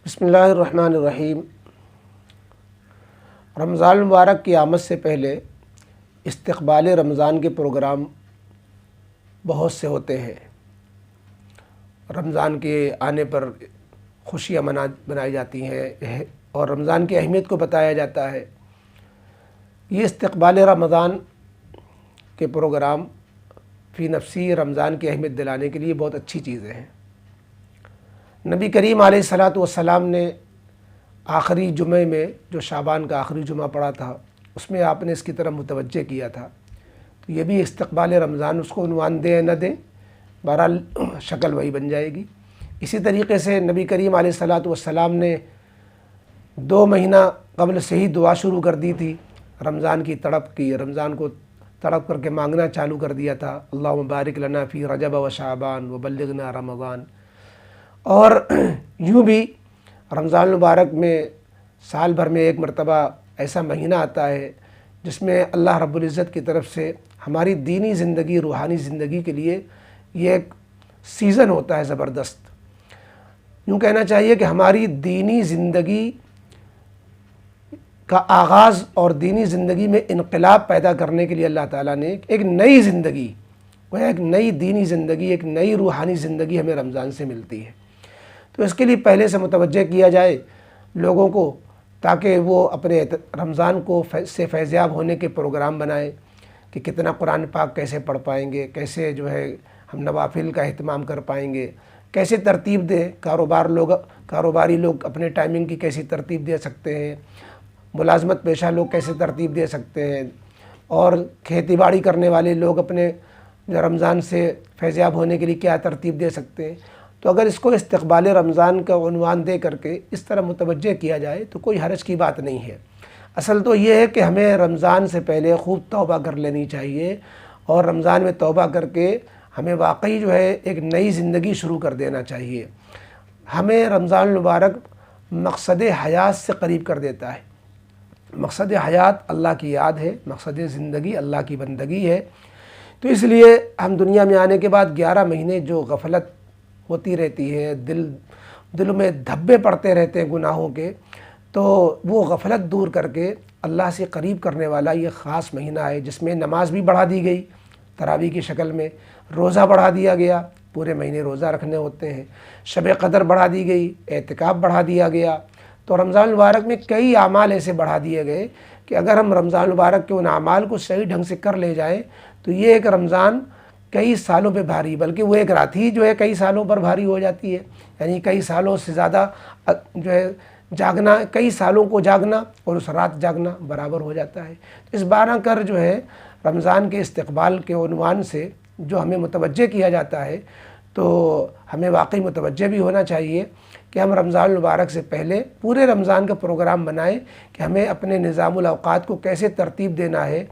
بسم اللہ الرحمن الرحیم۔ رمضان المبارک کی آمد سے پہلے استقبال رمضان کے پروگرام بہت سے ہوتے ہیں۔ رمضان کے آنے پر خوشیاں منائی جاتی ہیں اور رمضان کی اہمیت کو بتایا جاتا ہے۔ یہ استقبال رمضان کے پروگرام فی نفسی رمضان کی اہمیت دلانے کے لیے بہت اچھی چیزیں ہیں۔ نبی کریم علیہ الصلاۃ والسلام نے آخری جمعے میں جو شعبان کا آخری جمعہ پڑھا تھا اس میں آپ نے اس کی طرف متوجہ کیا تھا، تو یہ بھی استقبال رمضان، اس کو عنوان دیں نہ دیں بہرحال شکل وہی بن جائے گی۔ اسی طریقے سے نبی کریم علیہ الصلاۃ والسلام نے 2 مہینہ قبل سے ہی دعا شروع کر دی تھی، رمضان کی تڑپ کی، رمضان کو تڑپ کر کے مانگنا چالو کر دیا تھا، اللہم بارک لنا فی رجب و شعبان و بلغنا رمضان۔ اور یوں بھی رمضان المبارک میں سال بھر میں ایک مرتبہ ایسا مہینہ آتا ہے جس میں اللہ رب العزت کی طرف سے ہماری دینی زندگی، روحانی زندگی کے لیے یہ ایک سیزن ہوتا ہے زبردست۔ یوں کہنا چاہیے کہ ہماری دینی زندگی کا آغاز اور دینی زندگی میں انقلاب پیدا کرنے کے لیے اللہ تعالیٰ نے ایک نئی زندگی، وہ ایک نئی دینی زندگی، ایک نئی روحانی زندگی ہمیں رمضان سے ملتی ہے۔ تو اس کے لیے پہلے سے متوجہ کیا جائے لوگوں کو، تاکہ وہ اپنے رمضان کو سے فیضیاب ہونے کے پروگرام بنائیں کہ کتنا قرآن پاک کیسے پڑھ پائیں گے، کیسے ہم نوافل کا اہتمام کر پائیں گے، کیسے ترتیب دیں، کاروباری لوگ اپنے ٹائمنگ کی کیسی ترتیب دے سکتے ہیں، ملازمت پیشہ لوگ کیسے ترتیب دے سکتے ہیں، اور کھیتی باڑی کرنے والے لوگ اپنے رمضان سے فیضیاب ہونے کے لیے کیا ترتیب دے سکتے ہیں۔ تو اگر اس کو استقبال رمضان کا عنوان دے کر کے اس طرح متوجہ کیا جائے تو کوئی حرج کی بات نہیں ہے۔ اصل تو یہ ہے کہ ہمیں رمضان سے پہلے خوب توبہ کر لینی چاہیے، اور رمضان میں توبہ کر کے ہمیں واقعی ایک نئی زندگی شروع کر دینا چاہیے۔ ہمیں رمضان المبارک مقصد حیات سے قریب کر دیتا ہے۔ مقصد حیات اللہ کی یاد ہے، مقصد زندگی اللہ کی بندگی ہے۔ تو اس لیے ہم دنیا میں آنے کے بعد 11 مہینے جو غفلت ہوتی رہتی ہے، دل میں دھبے پڑتے رہتے ہیں گناہوں کے، تو وہ غفلت دور کر کے اللہ سے قریب کرنے والا یہ خاص مہینہ ہے، جس میں نماز بھی بڑھا دی گئی تراویح کی شکل میں، روزہ بڑھا دیا گیا، پورے مہینے روزہ رکھنے ہوتے ہیں، شب قدر بڑھا دی گئی، اعتکاف بڑھا دیا گیا۔ تو رمضان المبارک میں کئی اعمال ایسے بڑھا دیے گئے کہ اگر ہم رمضان المبارک کے ان اعمال کو صحیح ڈھنگ سے کر لے جائیں تو یہ ایک رمضان کئی سالوں پہ بھاری، بلکہ وہ ایک رات ہی کئی سالوں پر بھاری ہو جاتی ہے۔ یعنی کئی سالوں سے زیادہ جاگنا، کئی سالوں کو جاگنا اور اس رات جاگنا برابر ہو جاتا ہے۔ تو اس بارہ کر رمضان کے استقبال کے عنوان سے جو ہمیں متوجہ کیا جاتا ہے، تو ہمیں واقعی متوجہ بھی ہونا چاہیے کہ ہم رمضان المبارک سے پہلے پورے رمضان کا پروگرام بنائیں کہ ہمیں اپنے نظام الاوقات کو کیسے ترتیب دینا ہے،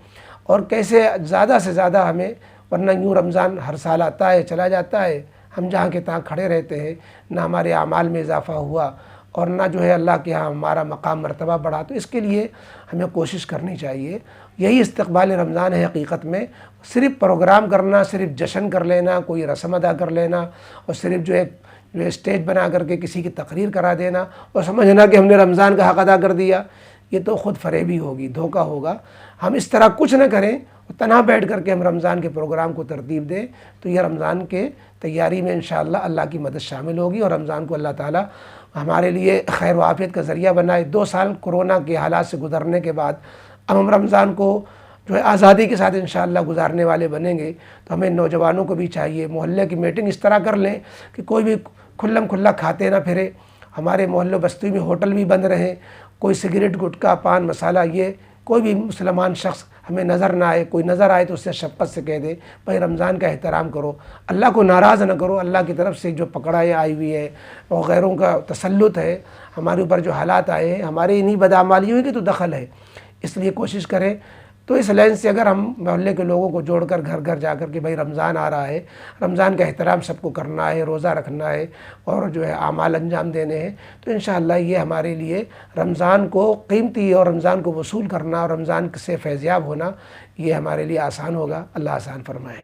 اور کیسے زیادہ سے زیادہ ہمیں، ورنہ یوں رمضان ہر سال آتا ہے چلا جاتا ہے، ہم جہاں کے تہاں کھڑے رہتے ہیں، نہ ہمارے اعمال میں اضافہ ہوا اور نہ اللہ کے ہاں ہمارا مقام مرتبہ بڑھا۔ تو اس کے لیے ہمیں کوشش کرنی چاہیے۔ یہی استقبال رمضان ہے حقیقت میں، صرف پروگرام کرنا، صرف جشن کر لینا، کوئی رسم ادا کر لینا، اور صرف اسٹیج بنا کر کے کسی کی تقریر کرا دینا اور سمجھنا کہ ہم نے رمضان کا حق ادا کر دیا، یہ تو خود فریبی ہوگی، دھوکہ ہوگا۔ ہم اس طرح کچھ نہ کریں، تنہا بیٹھ کر کے ہم رمضان کے پروگرام کو ترتیب دیں، تو یہ رمضان کے تیاری میں انشاءاللہ اللہ کی مدد شامل ہوگی، اور رمضان کو اللہ تعالیٰ ہمارے لیے خیر و عافیت کا ذریعہ بنائے۔ 2 سال کورونا کے حالات سے گزرنے کے بعد اب ہم رمضان کو آزادی کے ساتھ انشاءاللہ گزارنے والے بنیں گے۔ تو ہمیں نوجوانوں کو بھی چاہیے، محلے کی میٹنگ اس طرح کر لیں کہ کوئی بھی کھلم کھلا کھاتے نہ پھرے، ہمارے محلے بستی میں ہوٹل بھی بند رہیں، کوئی سگریٹ، گٹکا، پان مسالہ، یہ کوئی بھی مسلمان شخص ہمیں نظر نہ آئے، کوئی نظر آئے تو اس سے شفقت سے کہہ دے بھائی رمضان کا احترام کرو، اللہ کو ناراض نہ کرو۔ اللہ کی طرف سے جو پکڑائیں آئی ہوئی ہے اور غیروں کا تسلط ہے ہمارے اوپر، جو حالات آئے ہیں ہمارے انہی بدعمالیوں کی تو دخل ہے، اس لیے کوشش کریں۔ تو اس لائن سے اگر ہم محلے کے لوگوں کو جوڑ کر گھر گھر جا کر کہ بھائی رمضان آ رہا ہے، رمضان کا احترام سب کو کرنا ہے، روزہ رکھنا ہے اور اعمال انجام دینے ہیں، تو انشاءاللہ یہ ہمارے لیے رمضان کو قیمتی اور رمضان کو وصول کرنا اور رمضان سے فیضیاب ہونا، یہ ہمارے لیے آسان ہوگا۔ اللہ آسان فرمائے۔